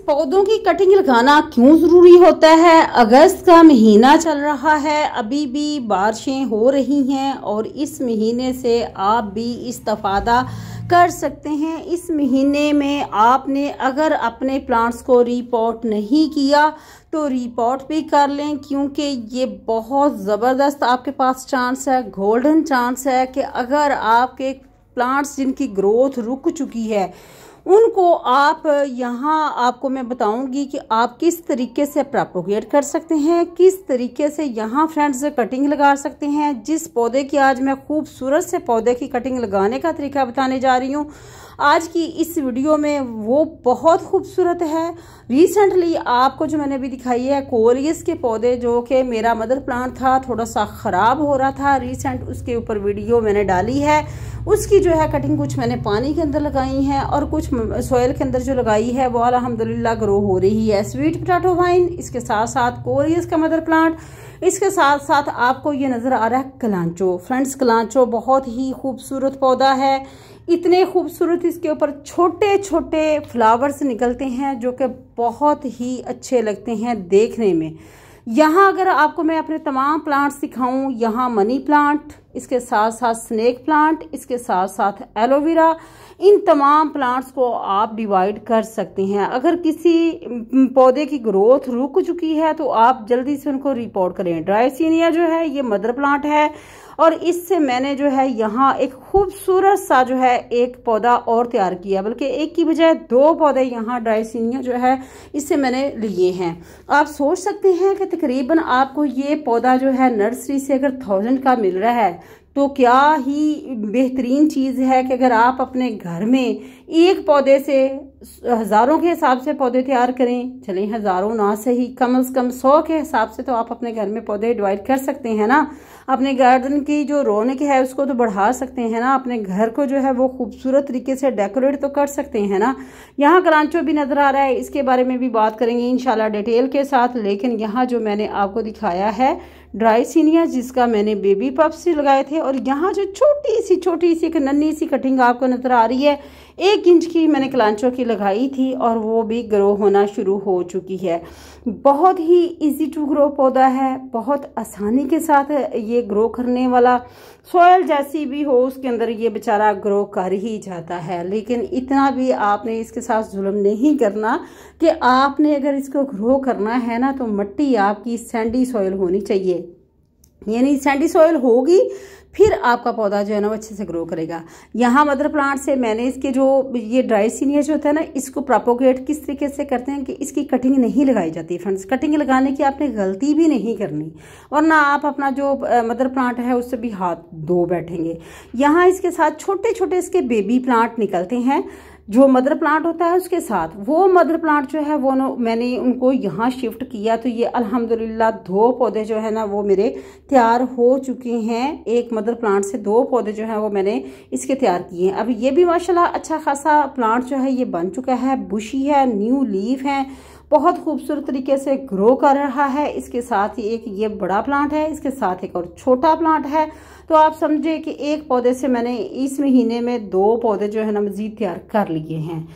पौधों की कटिंग लगाना क्यों ज़रूरी होता है। अगस्त का महीना चल रहा है, अभी भी बारिशें हो रही हैं और इस महीने से आप भी इस्तेफादा कर सकते हैं। इस महीने में आपने अगर अपने प्लांट्स को रिपोर्ट नहीं किया तो रिपोर्ट भी कर लें, क्योंकि ये बहुत ज़बरदस्त आपके पास चांस है, गोल्डन चांस है कि अगर आपके प्लांट्स जिनकी ग्रोथ रुक चुकी है उनको आप यहाँ आपको मैं बताऊंगी कि आप किस तरीके से प्रोपोगेट कर सकते हैं, किस तरीके से यहाँ फ्रेंड्स कटिंग लगा सकते हैं। जिस पौधे की आज मैं खूबसूरत से पौधे की कटिंग लगाने का तरीका बताने जा रही हूँ आज की इस वीडियो में, वो बहुत खूबसूरत है। रिसेंटली आपको जो मैंने अभी दिखाई है कोरियस के पौधे, जो कि मेरा मदर प्लांट था, थोड़ा सा ख़राब हो रहा था रिसेंट, उसके ऊपर वीडियो मैंने डाली है। उसकी जो है कटिंग कुछ मैंने पानी के अंदर लगाई है और कुछ सॉइल के अंदर जो लगाई है वो अल्हम्दुलिल्लाह ग्रो हो रही है। स्वीट पोटैटो वाइन, इसके साथ साथ कोरियस का मदर प्लांट, इसके साथ साथ आपको ये नज़र आ रहा है कलांचो। फ्रेंड्स, कलांचो बहुत ही खूबसूरत पौधा है, इतने खूबसूरत इसके ऊपर छोटे छोटे फ्लावर्स निकलते हैं जो कि बहुत ही अच्छे लगते हैं देखने में। यहाँ अगर आपको मैं अपने तमाम प्लांट्स दिखाऊं, यहाँ मनी प्लांट, इसके साथ साथ स्नेक प्लांट, इसके साथ साथ एलोवेरा, इन तमाम प्लांट्स को आप डिवाइड कर सकते हैं। अगर किसी पौधे की ग्रोथ रुक चुकी है तो आप जल्दी से उनको रिपोर्ट करें। ड्राइसिनिया जो है ये मदर प्लांट है और इससे मैंने जो है यहाँ एक खूबसूरत सा जो है एक पौधा और तैयार किया, बल्कि एक की बजाय दो पौधे यहाँ ड्राइसिनिया जो है इससे मैंने लिए हैं। आप सोच सकते हैं कि तकरीबन आपको ये पौधा जो है नर्सरी से अगर 1000 का मिल रहा है तो क्या ही बेहतरीन चीज़ है कि अगर आप अपने घर में एक पौधे से हज़ारों के हिसाब से पौधे तैयार करें। चलें हज़ारों ना सही, कम से कम 100 के हिसाब से तो आप अपने घर में पौधे डिवाइड कर सकते हैं ना। अपने गार्डन की जो रौनक है उसको तो बढ़ा सकते हैं ना, अपने घर को जो है वो खूबसूरत तरीके से डेकोरेट तो कर सकते हैं ना। यहाँ कलांचो भी नज़र आ रहा है, इसके बारे में भी बात करेंगे इंशाल्लाह डिटेल के साथ। लेकिन यहाँ जो मैंने आपको दिखाया है ड्राइसिनिया, जिसका मैंने बेबी पप्स लगाए थे, और यहाँ जो छोटी सी एक नन्ही सी कटिंग आपको नजर आ रही है 1 इंच की मैंने कलांचो की लगाई थी और वो भी ग्रो होना शुरू हो चुकी है। बहुत ही इजी टू ग्रो पौधा है, बहुत आसानी के साथ ये ग्रो करने वाला, सॉयल जैसी भी हो उसके अंदर ये बेचारा ग्रो कर ही जाता है। लेकिन इतना भी आपने इसके साथ जुल्म नहीं करना कि आपने अगर इसको ग्रो करना है ना तो मिट्टी आपकी सैंडी सॉयल होनी चाहिए, यानी सैंडी सॉयल होगी फिर आपका पौधा जो है ना वो अच्छे से ग्रो करेगा। यहाँ मदर प्लांट से मैंने इसके जो ये ड्राइसिनिया जो होता है ना, इसको प्रोपोगेट किस तरीके से करते हैं कि इसकी कटिंग नहीं लगाई जाती। फ्रेंड्स, कटिंग लगाने की आपने गलती भी नहीं करनी, वरना आप अपना जो मदर प्लांट है उससे भी हाथ धो बैठेंगे। यहाँ इसके साथ छोटे छोटे इसके बेबी प्लांट निकलते हैं जो मदर प्लांट होता है उसके साथ। वो मदर प्लांट जो है वो मैंने उनको यहाँ शिफ्ट किया तो ये अल्हम्दुलिल्लाह 2 पौधे जो है ना वो मेरे तैयार हो चुके हैं। एक मदर प्लांट से 2 पौधे जो है वो मैंने इसके तैयार किए हैं। अब ये भी माशाल्लाह अच्छा खासा प्लांट जो है ये बन चुका है, बुशी है, न्यू लीफ है, बहुत खूबसूरत तरीके से ग्रो कर रहा है। इसके साथ ही एक ये बड़ा प्लांट है, इसके साथ एक और छोटा प्लांट है। तो आप समझे कि एक पौधे से मैंने इस महीने में 2 पौधे जो है ना मजीद तैयार कर लिए हैं।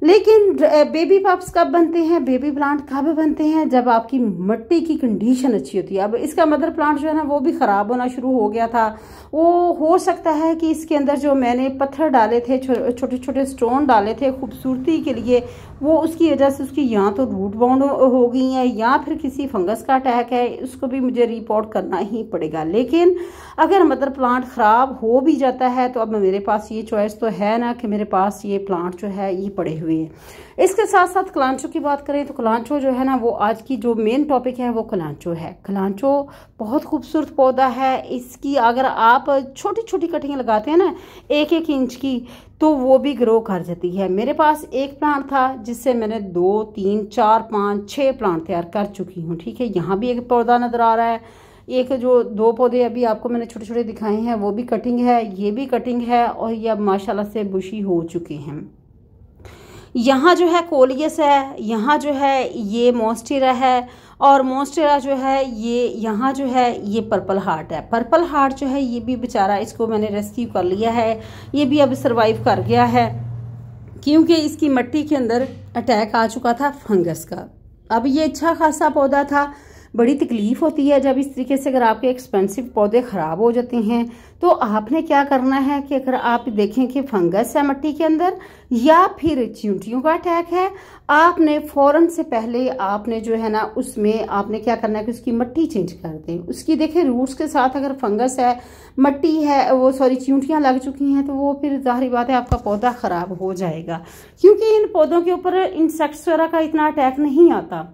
लेकिन बेबी पप्स कब बनते हैं, बेबी प्लांट कब बनते हैं? जब आपकी मिट्टी की कंडीशन अच्छी होती है। अब इसका मदर प्लांट जो है ना वो भी ख़राब होना शुरू हो गया था। वो हो सकता है कि इसके अंदर जो मैंने पत्थर डाले थे, छोटे छोटे स्टोन डाले थे खूबसूरती के लिए, वो उसकी वजह से उसकी या तो रूट बाउंड हो गई है या फिर किसी फंगस का अटैक है, उसको भी मुझे रिपोर्ट करना ही पड़ेगा। लेकिन अगर मदर प्लांट ख़राब हो भी जाता है तो अब मेरे पास ये चॉइस तो है ना कि मेरे पास ये प्लांट जो है ये पड़े हुए हैं। इसके साथ साथ कलांचो की बात करें तो कलांचो जो है ना वो आज की जो मेन टॉपिक है वो कलांचो है। कलांचो बहुत खूबसूरत पौधा है। इसकी अगर आप छोटी छोटी कटिंग लगाते हैं ना 1-1 इंच की तो वो भी ग्रो कर जाती है। मेरे पास एक प्लांट था जिससे मैंने 2, 3, 4, 5, 6 प्लांट तैयार कर चुकी हूँ। ठीक है, यहाँ भी एक पौधा नजर आ रहा है। एक जो 2 पौधे अभी आपको मैंने छोटे छोटे दिखाए हैं वो भी कटिंग है, ये भी कटिंग है और ये अब माशाल्लाह से बुशी हो चुके हैं। यहाँ जो है कोलियस है, यहाँ जो है ये मोन्स्टेरा है और मोन्स्टेरा जो है ये यहाँ जो है ये पर्पल हार्ट है। पर्पल हार्ट जो है ये भी बेचारा, इसको मैंने रेस्क्यू कर लिया है, ये भी अब सर्वाइव कर गया है। क्योंकि इसकी मिट्टी के अंदर अटैक आ चुका था फंगस का। अब ये अच्छा खासा पौधा था। बड़ी तकलीफ होती है जब इस तरीके से अगर आपके एक्सपेंसिव पौधे ख़राब हो जाते हैं। तो आपने क्या करना है कि अगर आप देखें कि फंगस है मिट्टी के अंदर या फिर चींटियों का अटैक है, आपने फ़ौरन से पहले आपने जो है ना उसमें आपने क्या करना है कि उसकी मिट्टी चेंज कर दें। उसकी देखें रूट्स के साथ अगर फंगस है, मिट्टी है, वो सॉरी चींटियाँ लग चुकी हैं, तो वो फिर जाहिर बात है आपका पौधा ख़राब हो जाएगा। क्योंकि इन पौधों के ऊपर इंसेक्ट्स वगैरह का इतना अटैक नहीं आता।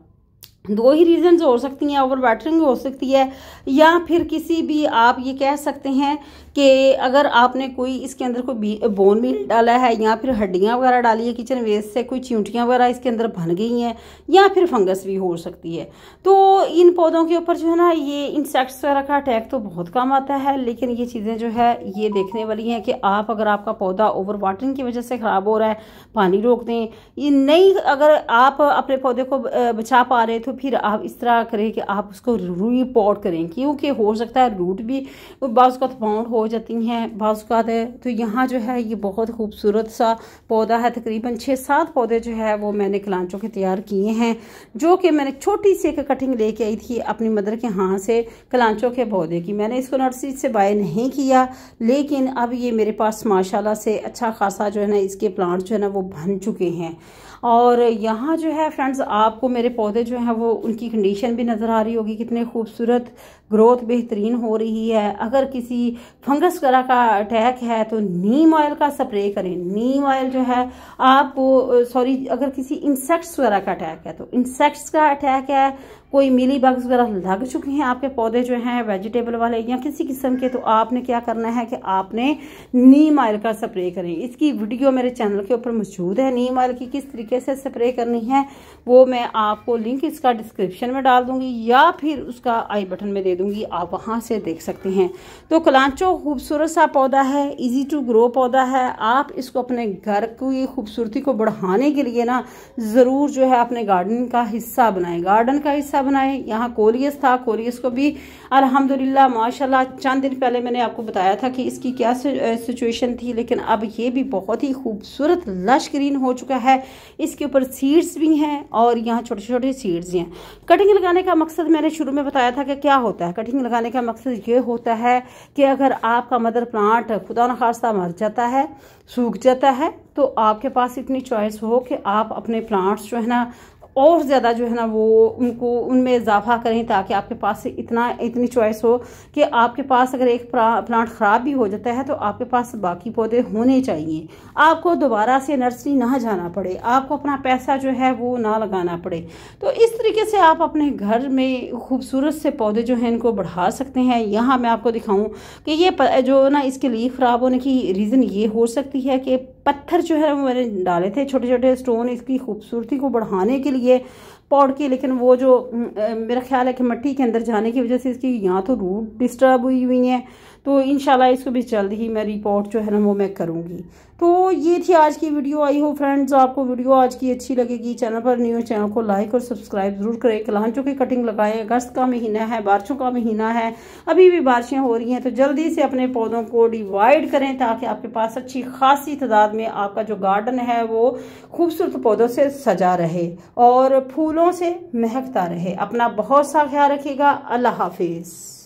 दो ही रीजंस हो सकती हैं, ओवर वाटरिंग हो सकती है या फिर किसी भी आप ये कह सकते हैं कि अगर आपने कोई इसके अंदर कोई बोन मील डाला है या फिर हड्डियां वगैरह डाली है किचन वेस्ट से, कोई चींटियां वगैरह इसके अंदर बन गई हैं या फिर फंगस भी हो सकती है। तो इन पौधों के ऊपर जो है ना ये इंसेक्ट्स वगैरह का अटैक तो बहुत कम आता है, लेकिन ये चीज़ें जो है ये देखने वाली हैं कि आप अगर आपका पौधा ओवर वाटरिंग की वजह से ख़राब हो रहा है, पानी रोक दें। ये नहीं, अगर आप अपने पौधे को बचा पा रहे तो फिर आप इस तरह करें कि आप उसको रीपॉट करें, क्योंकि हो सकता है रूट भी बाज़ का बाउंड हो जाती हैं बाज़ का। तो यहाँ जो है ये बहुत खूबसूरत सा पौधा है। तकरीबन 6-7 पौधे जो है वो मैंने कलांचों के तैयार किए हैं, जो कि मैंने छोटी सी एक कटिंग लेके आई थी अपनी मदर के यहाँ से कलांचों के पौधे की। मैंने इसको नर्सरी से बाय नहीं किया, लेकिन अब ये मेरे पास माशाल्लाह से अच्छा खासा जो है ना इसके प्लांट जो है ना वो बन चुके हैं। और यहाँ जो है फ्रेंड्स आपको मेरे पौधे जो हैं वो उनकी कंडीशन भी नज़र आ रही होगी, कितने खूबसूरत, ग्रोथ बेहतरीन हो रही है। अगर किसी फंगस वगैरह का अटैक है तो नीम ऑयल का स्प्रे करें। नीम ऑयल जो है आपको सॉरी अगर किसी इंसेक्ट्स वगैरह का अटैक है तो इंसेक्ट्स का अटैक है, कोई मिली बग्स वगैरह लग चुके हैं आपके पौधे जो हैं वेजिटेबल वाले या किसी किस्म के, तो आपने क्या करना है कि आपने नीम ऑयल का स्प्रे करें। इसकी वीडियो मेरे चैनल के ऊपर मौजूद है। नीम ऑयल की किस तरीके से स्प्रे करनी है वो मैं आपको लिंक इसका डिस्क्रिप्शन में डाल दूंगी या फिर उसका आई बटन में दे दूंगी, आप वहां से देख सकते हैं। तो कलांचो खूबसूरत सा पौधा है, इजी टू ग्रो पौधा है। आप इसको अपने घर की खूबसूरती को बढ़ाने के लिए ना ज़रूर जो है अपने गार्डन का हिस्सा बनाएं, गार्डन का हिस्सा बनाएं। यहाँ कोलियस था, कोलियस को भी अल्हम्दुलिल्लाह माशाल्लाह चंद दिन पहले मैंने आपको बताया था कि इसकी क्या सिचुएशन थी, लेकिन अब ये भी बहुत ही खूबसूरत लश ग्रीन हो चुका है। इसके ऊपर सीड्स भी हैं और यहाँ छोटे छोटे सीड्स हैं। कटिंग लगाने का मकसद मैंने शुरू में बताया था कि क्या होता है। कटिंग लगाने का मकसद ये होता है कि अगर आपका मदर प्लांट खुदा न खास्ता मर जाता है, सूख जाता है, तो आपके पास इतनी चॉइस हो कि आप अपने प्लांट्स जो है ना और ज़्यादा जो है ना वो उनको उनमें इजाफा करें, ताकि आपके पास इतनी चॉइस हो कि आपके पास अगर एक प्लांट ख़राब भी हो जाता है तो आपके पास बाकी पौधे होने चाहिए। आपको दोबारा से नर्सरी ना जाना पड़े, आपको अपना पैसा जो है वो ना लगाना पड़े। तो इस तरीके से आप अपने घर में खूबसूरत से पौधे जो हैं इनको बढ़ा सकते हैं। यहाँ मैं आपको दिखाऊँ कि ये जो ना इसके लीफ ख़राब होने की रीज़न ये हो सकती है कि पत्थर जो है वो मैंने डाले थे, छोटे छोटे स्टोन, इसकी खूबसूरती को बढ़ाने के लिए पॉट की, लेकिन वो जो मेरा ख्याल है कि मिट्टी के अंदर जाने की वजह से इसकी यहाँ तो रूट डिस्टर्ब हुई हैं। तो इंशाल्लाह इसको भी जल्द ही मैं रिपोर्ट जो है ना वो मैं करूँगी। तो ये थी आज की वीडियो। आई हो फ्रेंड्स आपको वीडियो आज की अच्छी लगेगी। चैनल पर न्यू चैनल को लाइक और सब्सक्राइब जरूर करें। कलांचों की कटिंग लगाएं। अगस्त का महीना है, बारिशों का महीना है, अभी भी बारिशें हो रही हैं, तो जल्दी से अपने पौधों को डिवाइड करें ताकि आपके पास अच्छी खासी तादाद में आपका जो गार्डन है वो खूबसूरत पौधों से सजा रहे और फूलों से महकता रहे। अपना बहुत सा ख्याल रखिएगा। अल्लाह हाफिज।